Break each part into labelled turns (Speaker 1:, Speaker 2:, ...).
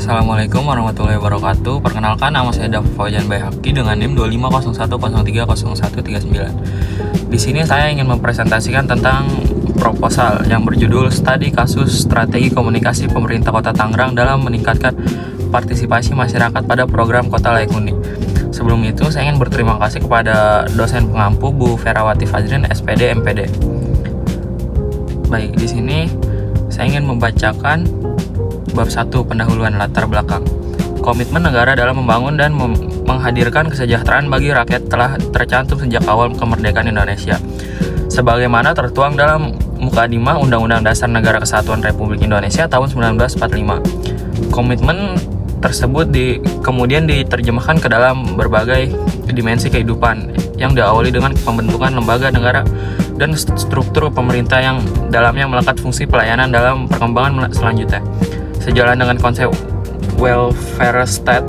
Speaker 1: Assalamualaikum warahmatullahi wabarakatuh. Perkenalkan, nama saya David Fauzan Baihaqi dengan NIM 2501030139. Di sini saya ingin mempresentasikan tentang proposal yang berjudul Studi Kasus Strategi Komunikasi Pemerintah Kota Tangerang dalam meningkatkan partisipasi masyarakat pada program Kota Layak Huni. Sebelum itu, saya ingin berterima kasih kepada dosen pengampu Bu Ferawati Fajrin, SPD, MPD. Baik, di sini saya ingin membacakan Bab 1, pendahuluan latar belakang. Komitmen negara dalam membangun dan menghadirkan kesejahteraan bagi rakyat telah tercantum sejak awal kemerdekaan Indonesia. Sebagaimana tertuang dalam Mukadimah Undang-Undang Dasar Negara Kesatuan Republik Indonesia tahun 1945. Komitmen tersebut kemudian diterjemahkan ke dalam berbagai dimensi kehidupan yang diawali dengan pembentukan lembaga negara dan struktur pemerintah yang dalamnya melekat fungsi pelayanan dalam perkembangan selanjutnya. Sejalan dengan konsep welfare state,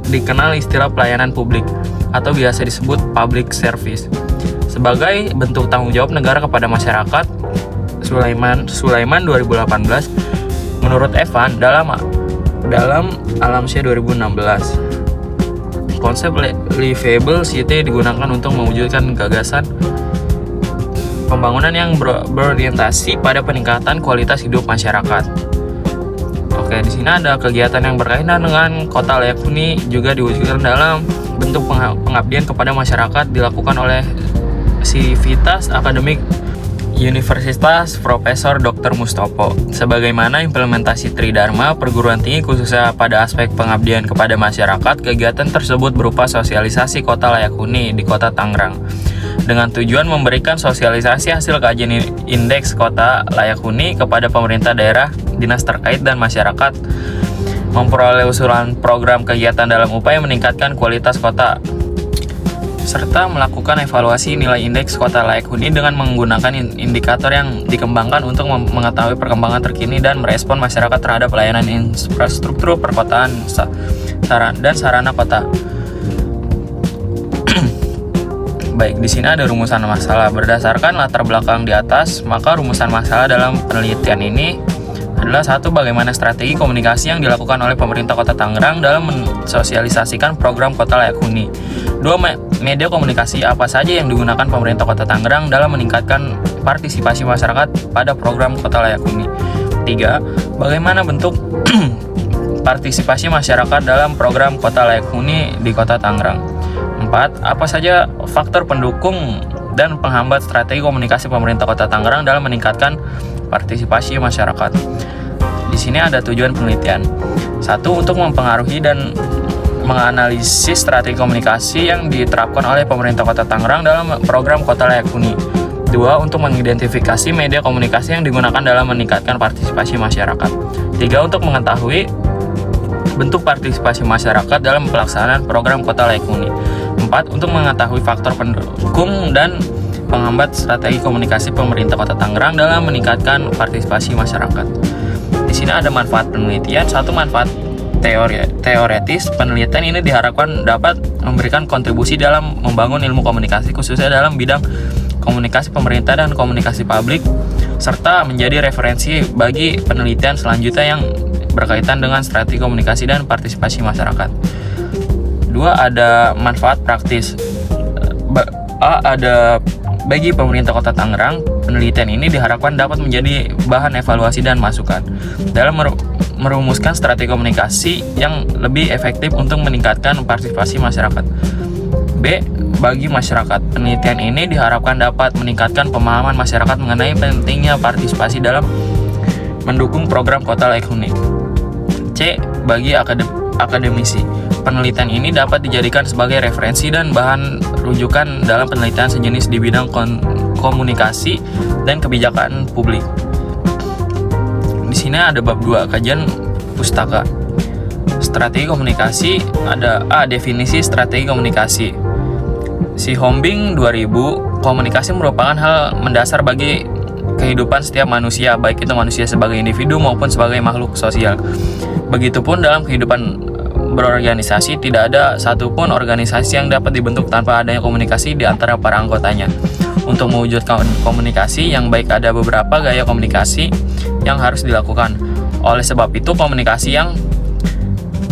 Speaker 1: dikenal istilah pelayanan publik atau biasa disebut public service sebagai bentuk tanggung jawab negara kepada masyarakat. Sulaiman 2018 menurut Evan dalam Alamsyah 2016, konsep livable city digunakan untuk mewujudkan gagasan pembangunan yang berorientasi pada peningkatan kualitas hidup masyarakat. Oke, di sini ada kegiatan yang berkaitan dengan Kota Layak Huni juga diwujudkan dalam bentuk pengabdian kepada masyarakat dilakukan oleh Sivitas Akademik Universitas Profesor Dr. Mustopo. Sebagaimana implementasi Tridharma perguruan tinggi khususnya pada aspek pengabdian kepada masyarakat, kegiatan tersebut berupa sosialisasi Kota Layak Huni di Kota Tangerang dengan tujuan memberikan sosialisasi hasil kajian indeks Kota Layak Huni kepada pemerintah daerah, dinas terkait, dan masyarakat, memperoleh usulan program kegiatan dalam upaya meningkatkan kualitas kota, serta melakukan evaluasi nilai indeks Kota Layak Huni dengan menggunakan indikator yang dikembangkan untuk mengetahui perkembangan terkini dan merespon masyarakat terhadap pelayanan infrastruktur perkotaan dan sarana kota. Baik, di sini ada rumusan masalah. Berdasarkan latar belakang di atas, maka rumusan masalah dalam penelitian ini adalah: 1. Bagaimana strategi komunikasi yang dilakukan oleh pemerintah Kota Tangerang dalam mensosialisasikan program Kota Layak Huni. 2. Media komunikasi apa saja yang digunakan pemerintah Kota Tangerang dalam meningkatkan partisipasi masyarakat pada program Kota Layak Huni. 3. Bagaimana bentuk partisipasi masyarakat dalam program Kota Layak Huni di Kota Tangerang. 4. Apa saja faktor pendukung dan penghambat strategi komunikasi pemerintah Kota Tangerang dalam meningkatkan partisipasi masyarakat. Di sini ada tujuan penelitian. 1. Untuk mempengaruhi dan menganalisis strategi komunikasi yang diterapkan oleh pemerintah Kota Tangerang dalam program Kota Layak Huni. 2. Untuk mengidentifikasi media komunikasi yang digunakan dalam meningkatkan partisipasi masyarakat. 3. Untuk mengetahui bentuk partisipasi masyarakat dalam pelaksanaan program Kota Layak Huni. 4. Untuk mengetahui faktor pendukung dan penghambat strategi komunikasi pemerintah Kota Tangerang dalam meningkatkan partisipasi masyarakat. Di sini ada manfaat penelitian. 1. Manfaat teoretis. Penelitian ini diharapkan dapat memberikan kontribusi dalam membangun ilmu komunikasi khususnya dalam bidang komunikasi pemerintah dan komunikasi publik, serta menjadi referensi bagi penelitian selanjutnya yang berkaitan dengan strategi komunikasi dan partisipasi masyarakat. 2. Ada manfaat praktis. Bagi pemerintah Kota Tangerang, penelitian ini diharapkan dapat menjadi bahan evaluasi dan masukan dalam merumuskan strategi komunikasi yang lebih efektif untuk meningkatkan partisipasi masyarakat. B. Bagi masyarakat, penelitian ini diharapkan dapat meningkatkan pemahaman masyarakat mengenai pentingnya partisipasi dalam mendukung program Kota Layak Huni. C. Bagi akademisi, penelitian ini dapat dijadikan sebagai referensi dan bahan rujukan dalam penelitian sejenis di bidang komunikasi dan kebijakan publik. Di sini ada bab 2, kajian pustaka. Strategi komunikasi, ada A. Definisi strategi komunikasi. Sihombing 2000, komunikasi merupakan hal mendasar bagi kehidupan setiap manusia, baik itu manusia sebagai individu maupun sebagai makhluk sosial. Begitupun dalam kehidupan berorganisasi, tidak ada satupun organisasi yang dapat dibentuk tanpa adanya komunikasi di antara para anggotanya. Untuk mewujudkan komunikasi yang baik, ada beberapa gaya komunikasi yang harus dilakukan. Oleh sebab itu, komunikasi yang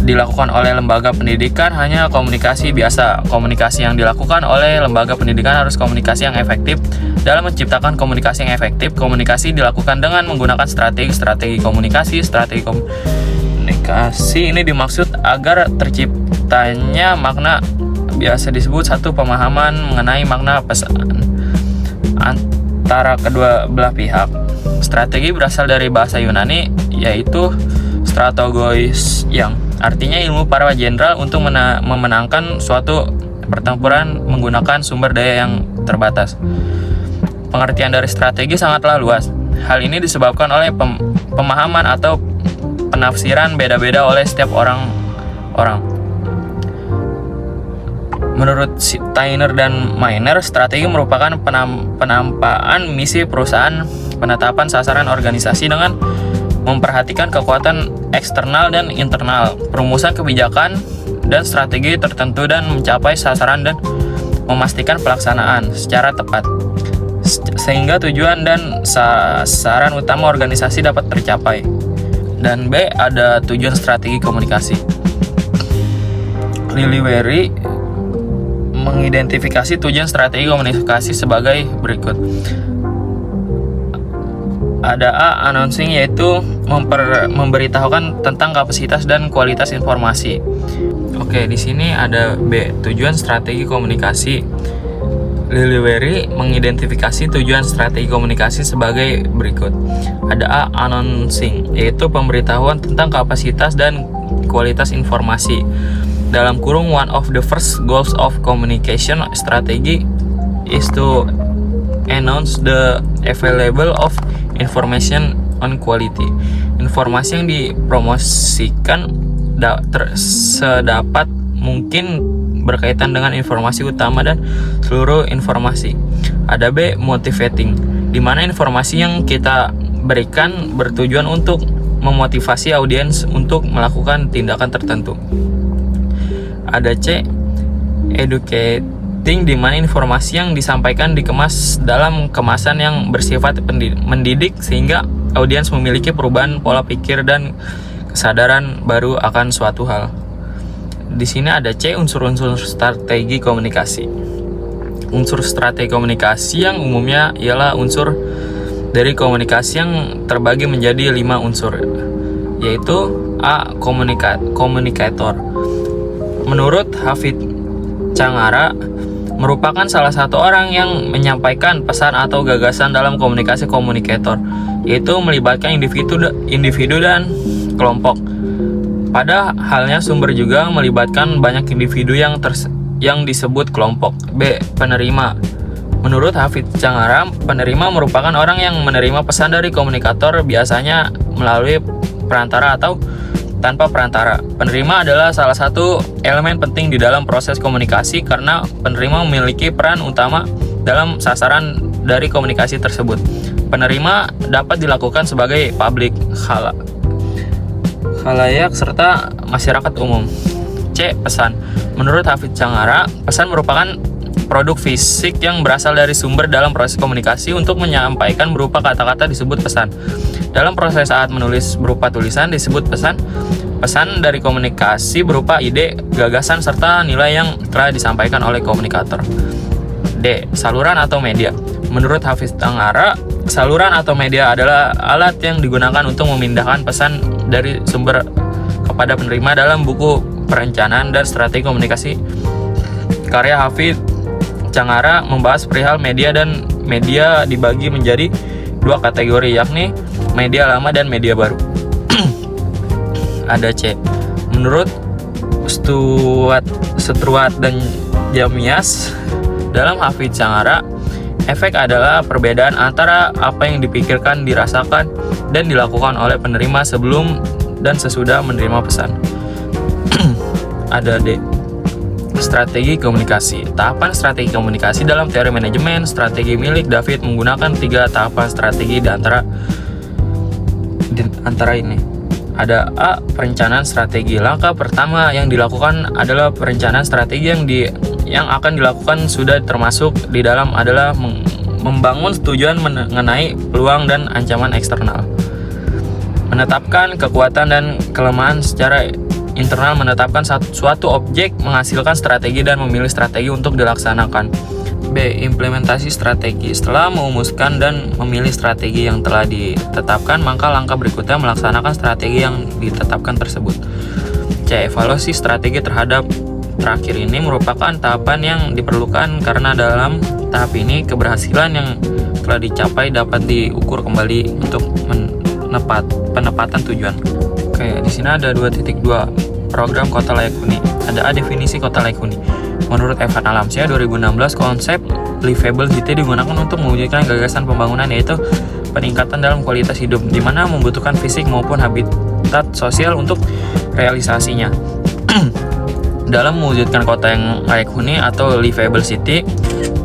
Speaker 1: dilakukan oleh lembaga pendidikan hanya komunikasi biasa. Komunikasi yang dilakukan oleh lembaga pendidikan harus komunikasi yang efektif. Dalam menciptakan komunikasi yang efektif, komunikasi dilakukan dengan menggunakan strategi komunikasi. Strategi komunikasi ini dimaksud agar terciptanya makna, biasa disebut satu pemahaman mengenai makna pesan antara kedua belah pihak. Strategi berasal dari bahasa Yunani, yaitu strategois, yang artinya ilmu para jenderal untuk memenangkan suatu pertempuran menggunakan sumber daya yang terbatas. Pengertian dari strategi sangatlah luas. Hal ini disebabkan oleh pemahaman atau penafsiran beda-beda oleh setiap orang. Menurut Steiner dan Miner, strategi merupakan penampaan misi perusahaan, penetapan sasaran organisasi dengan memperhatikan kekuatan eksternal dan internal, perumusan kebijakan dan strategi tertentu, dan mencapai sasaran dan memastikan pelaksanaan secara tepat, sehingga tujuan dan sasaran utama organisasi dapat tercapai. Dan B, ada tujuan strategi komunikasi. Liliwery mengidentifikasi tujuan strategi komunikasi sebagai berikut. Ada A, announcing, yaitu memberitahukan tentang kapasitas dan kualitas informasi. Oke, di sini ada B, tujuan strategi komunikasi. Liliwery mengidentifikasi tujuan strategi komunikasi sebagai berikut. Ada A, announcing, yaitu pemberitahuan tentang kapasitas dan kualitas informasi. Dalam kurung, one of the first goals of communication strategy is to announce the available of information on quality. Informasi yang dipromosikan sedapat mungkin berkaitan dengan informasi utama dan seluruh informasi. Ada B, motivating, di mana informasi yang kita berikan bertujuan untuk memotivasi audiens untuk melakukan tindakan tertentu. Ada C, educating, di mana informasi yang disampaikan dikemas dalam kemasan yang bersifat mendidik sehingga audiens memiliki perubahan pola pikir dan kesadaran baru akan suatu hal. Di sini ada C, unsur-unsur strategi komunikasi. Unsur strategi komunikasi yang umumnya ialah unsur dari komunikasi yang terbagi menjadi 5 unsur, yaitu A, komunikator. Menurut Hafid Cangara, merupakan salah satu orang yang menyampaikan pesan atau gagasan dalam komunikasi komunikator, yaitu melibatkan individu dan kelompok. Pada halnya sumber juga melibatkan banyak individu yang disebut kelompok. B, penerima. Menurut Hafid Cangara, penerima merupakan orang yang menerima pesan dari komunikator, biasanya melalui perantara atau tanpa perantara. Penerima adalah salah satu elemen penting di dalam proses komunikasi karena penerima memiliki peran utama dalam sasaran dari komunikasi tersebut. Penerima dapat dilakukan sebagai publik, khalayak, serta masyarakat umum. C, pesan. Menurut Hafid Cangara, pesan merupakan produk fisik yang berasal dari sumber dalam proses komunikasi. Untuk menyampaikan berupa kata-kata disebut pesan. Dalam proses saat menulis berupa tulisan disebut pesan. Pesan dari komunikasi berupa ide, gagasan, serta nilai yang telah disampaikan oleh komunikator. D, saluran atau media. Menurut Hafiz Cangara, saluran atau media adalah alat yang digunakan untuk memindahkan pesan dari sumber kepada penerima. Dalam buku Perencanaan dan Strategi Komunikasi karya Hafiz Cangara membahas perihal media, dan media dibagi menjadi 2 kategori, yakni media lama dan media baru. Ada C. Menurut Stuart dan Jamias, dalam Hafiz Cangara, efek adalah perbedaan antara apa yang dipikirkan, dirasakan, dan dilakukan oleh penerima sebelum dan sesudah menerima pesan. Ada D. Strategi komunikasi. Tahapan strategi komunikasi dalam teori manajemen strategi milik David menggunakan 3 tahapan strategi di antara ini. Ada A, perencanaan strategi. Langkah pertama yang dilakukan adalah perencanaan strategi yang akan dilakukan sudah termasuk di dalam adalah membangun tujuan mengenai peluang dan ancaman eksternal. Menetapkan kekuatan dan kelemahan secara internal menetapkan suatu objek, menghasilkan strategi dan memilih strategi untuk dilaksanakan. B. Implementasi strategi. Setelah merumuskan dan memilih strategi yang telah ditetapkan, maka langkah berikutnya melaksanakan strategi yang ditetapkan tersebut. C. Evaluasi strategi terhadap terakhir ini merupakan tahapan yang diperlukan karena dalam tahap ini keberhasilan yang telah dicapai dapat diukur kembali untuk penempatan tujuan. Oke, di sini ada 2.2 program kota layak huni. Ada definisi kota layak huni. Menurut Evan Alamsyah 2016, konsep livable city digunakan untuk mewujudkan gagasan pembangunan yaitu peningkatan dalam kualitas hidup, di mana membutuhkan fisik maupun habitat sosial untuk realisasinya. Dalam mewujudkan kota yang layak huni atau livable city,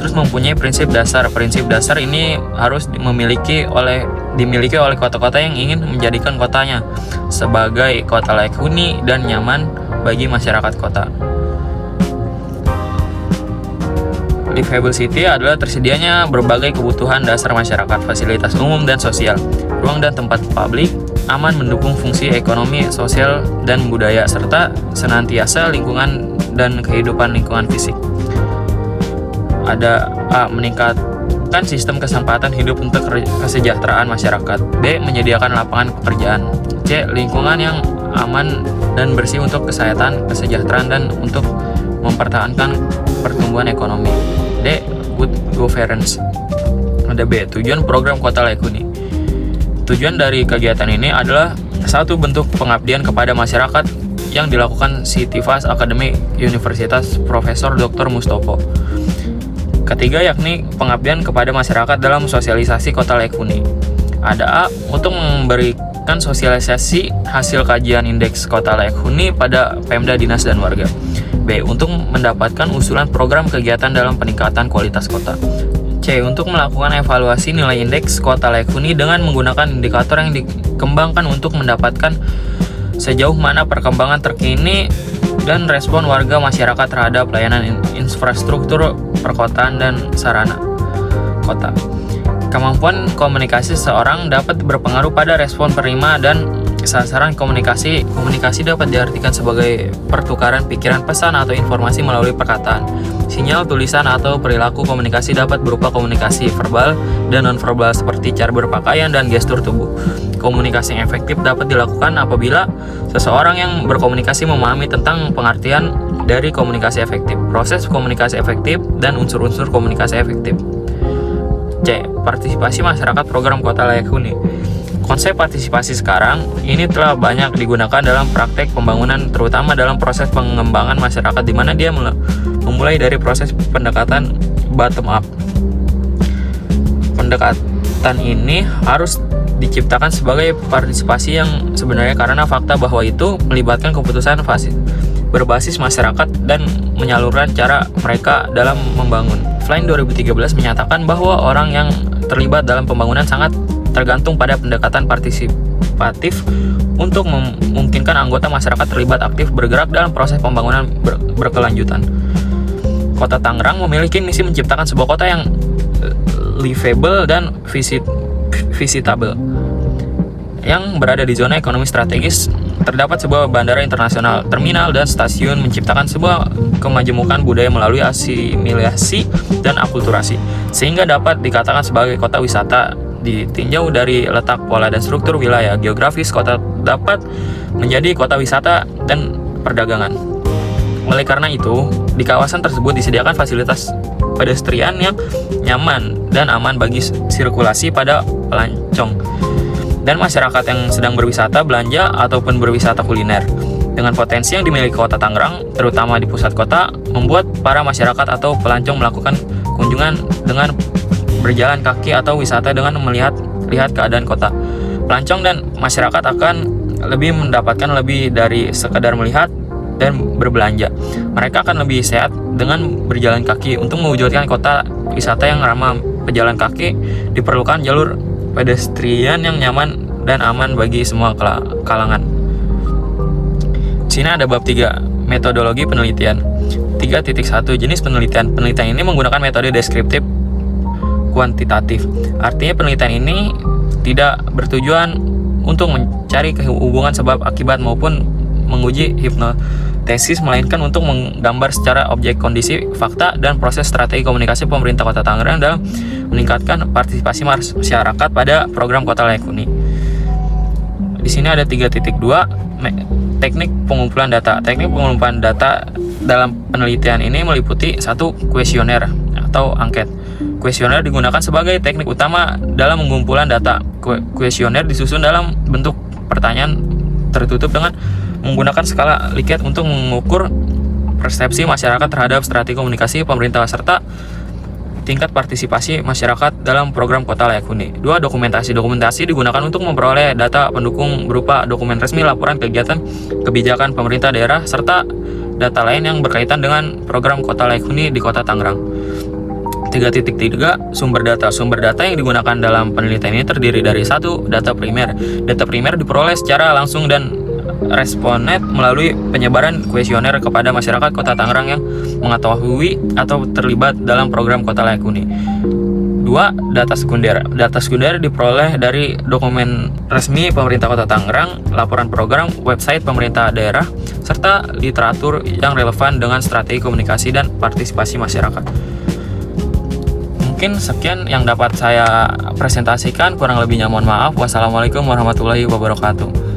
Speaker 1: terus mempunyai prinsip dasar. Prinsip dasar ini harus dimiliki oleh kota-kota yang ingin menjadikan kotanya sebagai kota layak huni dan nyaman bagi masyarakat kota. Livable city adalah tersedianya berbagai kebutuhan dasar masyarakat, fasilitas umum dan sosial, ruang dan tempat publik, aman mendukung fungsi ekonomi, sosial, dan budaya, serta senantiasa lingkungan dan kehidupan lingkungan fisik. Ada A. Meningkatkan sistem kesempatan hidup untuk kesejahteraan masyarakat. B. Menyediakan lapangan pekerjaan. C. Lingkungan yang aman dan bersih untuk kesehatan, kesejahteraan, dan untuk mempertahankan pertumbuhan ekonomi. D. Good governance. Ada B. Tujuan program kota layak huni. Tujuan dari kegiatan ini adalah satu, bentuk pengabdian kepada masyarakat yang dilakukan Sitifas Academy Universitas Profesor Dr. Mustopo. Ketiga, yakni pengabdian kepada masyarakat dalam sosialisasi kota layak huni. Ada A. Untuk memberikan sosialisasi hasil kajian indeks kota layak huni pada Pemda, Dinas, dan warga. B. Untuk mendapatkan usulan program kegiatan dalam peningkatan kualitas kota. C. Untuk melakukan evaluasi nilai indeks kota layak huni dengan menggunakan indikator yang dikembangkan untuk mendapatkan sejauh mana perkembangan terkini dan respon warga masyarakat terhadap layanan infrastruktur perkotaan dan sarana kota. Kemampuan komunikasi seseorang dapat berpengaruh pada respon penerima dan sasaran komunikasi. Komunikasi dapat diartikan sebagai pertukaran pikiran, pesan, atau informasi melalui perkataan. Sinyal, tulisan, atau perilaku komunikasi dapat berupa komunikasi verbal dan non-verbal seperti cara berpakaian dan gestur tubuh. Komunikasi yang efektif dapat dilakukan apabila seseorang yang berkomunikasi memahami tentang pengertian dari komunikasi efektif, proses komunikasi efektif, dan unsur-unsur komunikasi efektif. C. Partisipasi masyarakat program kota layak huni. Konsep partisipasi sekarang ini telah banyak digunakan dalam praktek pembangunan, terutama dalam proses pengembangan masyarakat, di mana dia memulai dari proses pendekatan bottom up. Pendekatan ini harus diciptakan sebagai partisipasi yang sebenarnya karena fakta bahwa itu melibatkan keputusan berbasis masyarakat dan menyalurkan cara mereka dalam membangun. Flynn 2013 menyatakan bahwa orang yang terlibat dalam pembangunan sangat tergantung pada pendekatan partisipatif untuk memungkinkan anggota masyarakat terlibat aktif bergerak dalam proses pembangunan berkelanjutan. Kota Tangerang memiliki misi menciptakan sebuah kota yang livable dan visitable yang berada di zona ekonomi strategis. Terdapat sebuah bandara internasional, terminal, dan stasiun, menciptakan sebuah kemajemukan budaya melalui asimilasi dan akulturasi, sehingga dapat dikatakan sebagai kota wisata. Ditinjau dari letak, pola, dan struktur wilayah geografis, kota dapat menjadi kota wisata dan perdagangan. Oleh karena itu, di kawasan tersebut disediakan fasilitas pedestrian yang nyaman dan aman bagi sirkulasi pada pelancong dan masyarakat yang sedang berwisata, belanja, ataupun berwisata kuliner. Dengan potensi yang dimiliki kota Tangerang, terutama di pusat kota, membuat para masyarakat atau pelancong melakukan kunjungan dengan berjalan kaki atau wisata dengan melihat keadaan kota. Pelancong dan masyarakat akan lebih mendapatkan lebih dari sekadar melihat dan berbelanja. Mereka akan lebih sehat dengan berjalan kaki. Untuk mewujudkan kota wisata yang ramah pejalan kaki, diperlukan jalur pedestrian yang nyaman dan aman bagi semua kalangan. Di sini ada bab 3, metodologi penelitian. 3.1 jenis penelitian. Penelitian ini menggunakan metode deskriptif kuantitatif. Artinya penelitian ini tidak bertujuan untuk mencari hubungan sebab akibat maupun menguji hipnotesis, melainkan untuk menggambar secara objek kondisi, fakta, dan proses strategi komunikasi pemerintah Kota Tangerang dalam meningkatkan partisipasi masyarakat pada program Kota Layak Huni. Di sini ada 3.2 teknik pengumpulan data. Teknik pengumpulan data dalam penelitian ini meliputi 1. Kuesioner atau angket. Kuesioner digunakan sebagai teknik utama dalam pengumpulan data. Kuesioner disusun dalam bentuk pertanyaan tertutup dengan menggunakan skala Likert untuk mengukur persepsi masyarakat terhadap strategi komunikasi pemerintah serta tingkat partisipasi masyarakat dalam program Kota Layak Huni. 2. Dokumentasi. Dokumentasi digunakan untuk memperoleh data pendukung berupa dokumen resmi, laporan kegiatan kebijakan pemerintah daerah, serta data lain yang berkaitan dengan program Kota Layak Huni di Kota Tangerang. 3.3 Sumber data. Sumber data yang digunakan dalam penelitian ini terdiri dari 1. Data primer. Data primer diperoleh secara langsung dan responden melalui penyebaran kuesioner kepada masyarakat Kota Tangerang yang mengetahui atau terlibat dalam program Kota Layak Huni. 2. Data sekunder. Data sekunder diperoleh dari dokumen resmi pemerintah Kota Tangerang, laporan program, website pemerintah daerah, serta literatur yang relevan dengan strategi komunikasi dan partisipasi masyarakat. Mungkin sekian yang dapat saya presentasikan, kurang lebihnya mohon maaf. Wassalamualaikum warahmatullahi wabarakatuh.